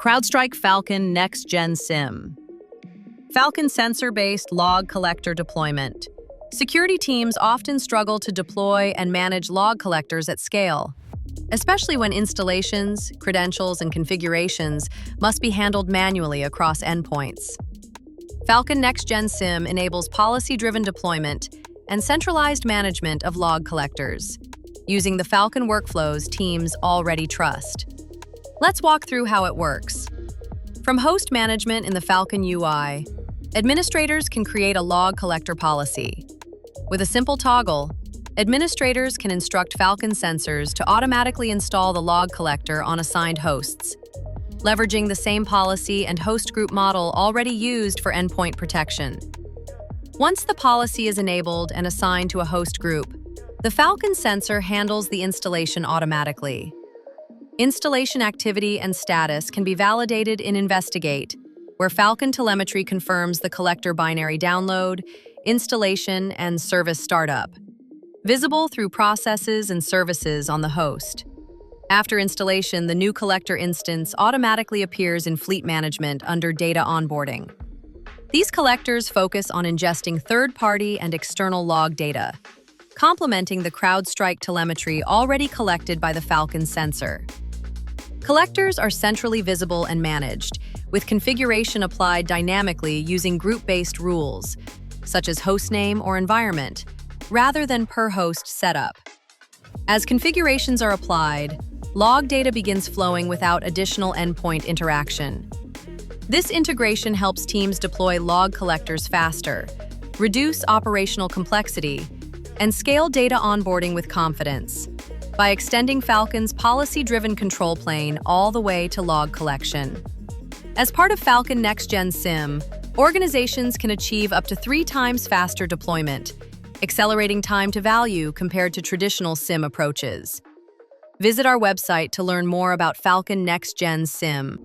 CrowdStrike Falcon Next-Gen SIEM. Falcon Sensor-based log collector deployment. Security teams often struggle to deploy and manage log collectors at scale, especially when installations, credentials, and configurations must be handled manually across endpoints. Falcon Next-Gen SIEM enables policy-driven deployment and centralized management of log collectors, using the Falcon workflows teams already trust. Let's walk through how it works. From host management in the Falcon UI, administrators can create a log collector policy. With a simple toggle, administrators can instruct Falcon sensors to automatically install the log collector on assigned hosts, leveraging the same policy and host group model already used for endpoint protection. Once the policy is enabled and assigned to a host group, the Falcon sensor handles the installation automatically. Installation activity and status can be validated in Investigate, where Falcon telemetry confirms the collector binary download, installation, and service startup, visible through processes and services on the host. After installation, the new collector instance automatically appears in Fleet Management under Data Onboarding. These collectors focus on ingesting third-party and external log data, complementing the CrowdStrike telemetry already collected by the Falcon sensor. Collectors are centrally visible and managed, with configuration applied dynamically using group-based rules, such as hostname or environment, rather than per-host setup. As configurations are applied, log data begins flowing without additional endpoint interaction. This integration helps teams deploy log collectors faster, reduce operational complexity, and scale data onboarding with confidence by extending Falcon's policy-driven control plane all the way to log collection. As part of Falcon Next-Gen SIEM, organizations can achieve up to 3 times faster deployment, accelerating time to value compared to traditional SIEM approaches. Visit our website to learn more about Falcon Next-Gen SIEM.